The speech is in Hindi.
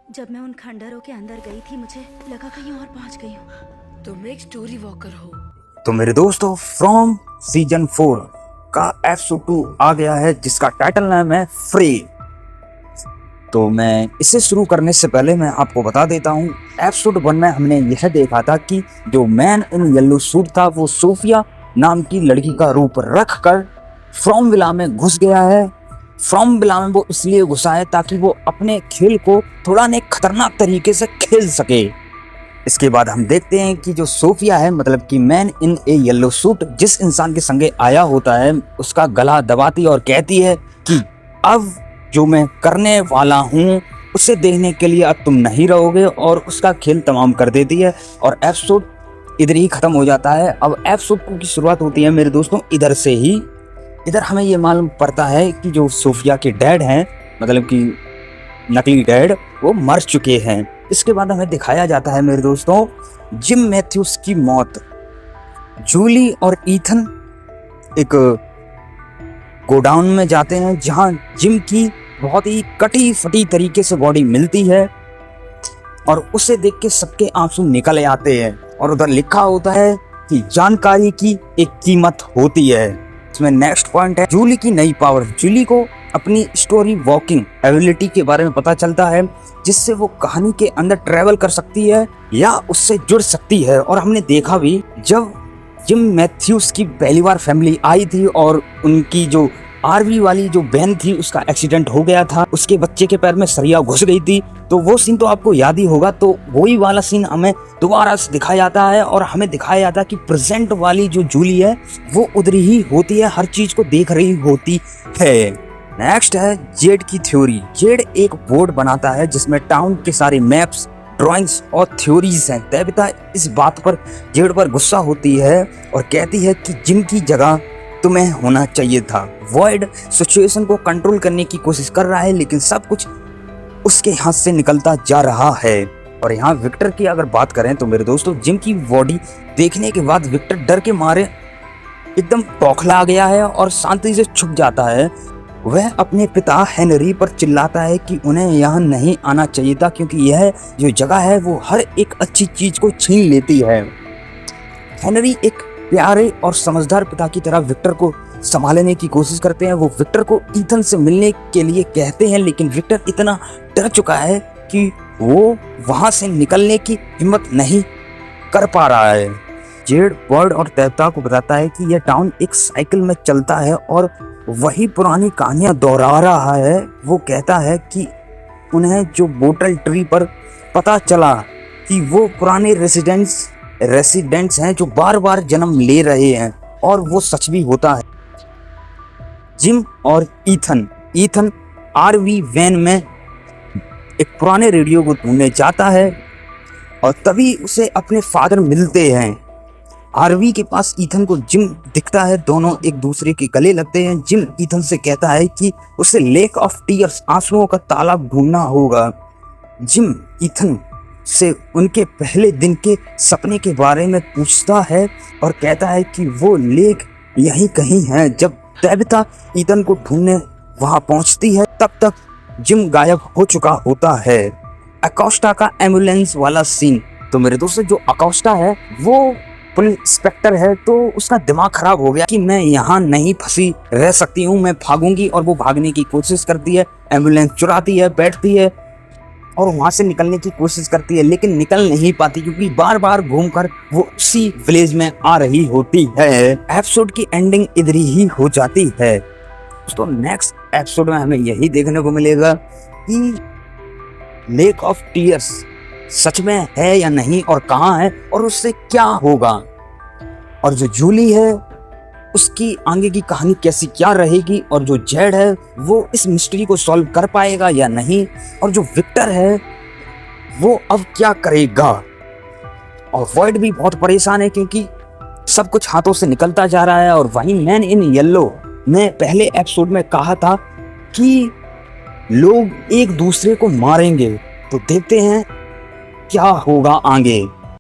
जब मैं उन खंडरों के अंदर गई थी मुझे लगा कहीं और पहुंच गई हूँ। तुम एक स्टोरी वॉकर हो। तो मेरे दोस्तों, फ्रॉम सीजन 4 का एपिसोड 2 आ गया है जिसका टाइटल नाम है फ्री। तो मैं इसे शुरू करने से पहले मैं आपको बता देता हूँ, एपिसोड 1 में हमने यह देखा था कि जो मैन इन येलो सूट था वो सोफिया नाम की लड़की का रूप रखकर फ्रॉम विला में घुस गया है। फ्रॉम विला में वो इसलिए घुसा है ताकि वो अपने खेल को थोड़ा ने खतरनाक तरीके से खेल सके। इसके बाद हम देखते हैं कि जो सोफिया है, मतलब कि man in A yellow suit, जिस इंसान के संगे आया होता है उसका गला दबाती और कहती है कि अब जो मैं करने वाला हूँ उसे देखने के लिए अब तुम नहीं रहोगे, और उसका खेल तमाम कर देती है और एपिसोड इधर ही खत्म हो जाता है। अब एपिसोड 2 की शुरुआत होती है मेरे दोस्तों इधर से ही। इधर हमें ये मालूम पड़ता है कि जो सोफिया के डैड हैं, मतलब कि नकली डैड, वो मर चुके हैं। इसके बाद हमें दिखाया जाता है मेरे दोस्तों जिम मैथ्यूस की मौत। जूली और ईथन एक गोडाउन में जाते हैं जहां जिम की बहुत ही कटी फटी तरीके से बॉडी मिलती है और उसे देख के सबके आंसू निकल आते हैं। और उधर लिखा होता है कि जानकारी की एक कीमत होती है। इसमें नेक्स्ट पॉइंट है जूली की नई पावर। जूली को अपनी स्टोरी वॉकिंग एबिलिटी के बारे में पता चलता है, जिससे वो कहानी के अंदर ट्रेवल कर सकती है या उससे जुड़ सकती है। और हमने देखा भी जब जिम मैथ्यूस की पहली बार फैमिली आई थी और उनकी जो आरवी वाली जो बहन थी उसका एक्सीडेंट हो गया था, उसके बच्चे के पैर में सरिया घुस गई थी, तो वो सीन तो आपको याद ही होगा। तो वही वाला सीन हमें दोबारा से दिखाया जाता है और हमें दिखाया जाता है कि प्रेजेंट वाली जो जूली है वो उधर ही होती है, हर चीज को देख रही होती है। नेक्स्ट है जेड की थ्योरी। जेड एक बोर्ड बनाता है जिसमें टाउन के सारे मैप्स, ड्राइंग्स और थ्योरीज हैं। देवता इस बात पर जेड पर गुस्सा होती है और कहती है कि जिम की जगह तुम्हें होना चाहिए था। वॉइड सिचुएशन को कंट्रोल करने की कोशिश कर रहा है लेकिन सब कुछ उसके हाथ से निकलता जा रहा है। और यहाँ विक्टर की अगर बात करें तो मेरे दोस्तों जिम की बॉडी देखने के बाद विक्टर डर के मारे एकदम बौखला गया है और शांति से छुप जाता है। वह अपने पिता हेनरी पर चिल्लाता है कि उन्हें यहाँ नहीं आना चाहिए था क्योंकि यह जो जगह है वो हर एक अच्छी चीज को छीन लेती है। हेनरी एक प्यारे और समझदार पिता की तरह विक्टर को संभालने की कोशिश करते हैं। वो विक्टर को ईथन से मिलने के लिए कहते हैं लेकिन विक्टर इतना डर चुका है कि वो वहां से निकलने की हिम्मत नहीं कर पा रहा है। जेड बर्ड और देवता को बताता है कि यह टाउन एक साइकिल में चलता है और वही पुरानी कहानियां दोहरा रहा है। वो कहता है कि उन्हें जो बोटल ट्री पर पता चला कि वो पुराने रेसिडेंट्स हैं जो बार बार जन्म ले रहे हैं, और वो सच भी होता है। जिम और ईथन आरवी वैन में एक पुराने रेडियो को ढूंढने जाता है और तभी उसे अपने फादर मिलते हैं। आरवी के पास ईथन को जिम दिखता है, दोनों एक दूसरे के गले लगते हैं। जिम ईथन से कहता है कि उसे लेक ऑफ टीयर्स, आंसुओं का तालाब ढूंढना होगा। जिम ईथन से उनके पहले दिन के सपने के बारे में पूछता है और कहता है कि वो लेक यहीं कहीं है। जब देवता ईथन को ढूंढने वहां पहुंचती है तब तक जिम गायब हो चुका होता है। अकोस्टा का एम्बुलेंस वाला सीन। तो मेरे दोस्तों जो अकोस्टा है वो पुलिस इंस्पेक्टर है, तो उसका दिमाग खराब हो गया कि मैं यहाँ नहीं फंसी रह सकती हूँ, मैं भागूंगी। और वो भागने की कोशिश करती है, एम्बुलेंस चुराती है, बैठती है और वहां से निकलने की कोशिश करती है लेकिन निकल नहीं पाती क्योंकि बार बार घूमकर वो उसी विलेज में आ रही होती है। एपिसोड की एंडिंग इधर ही हो जाती है। दोस्तों नेक्स्ट एपिसोड में हमें यही देखने को मिलेगा कि लेक ऑफ टीयर्स सच में है या नहीं और कहाँ है और उससे क्या होगा, और जो जूली है उसकी आगे की कहानी कैसी क्या रहेगी, और जो जेड है वो इस मिस्ट्री को सॉल्व कर पाएगा या नहीं, और जो विक्टर है वो अब क्या करेगा। और वॉइड भी बहुत परेशान है क्योंकि सब कुछ हाथों से निकलता जा रहा है। और वहीं मैन इन येलो ने पहले एपिसोड में कहा था कि लोग एक दूसरे को मारेंगे, तो देखते हैं क्या होगा आगे।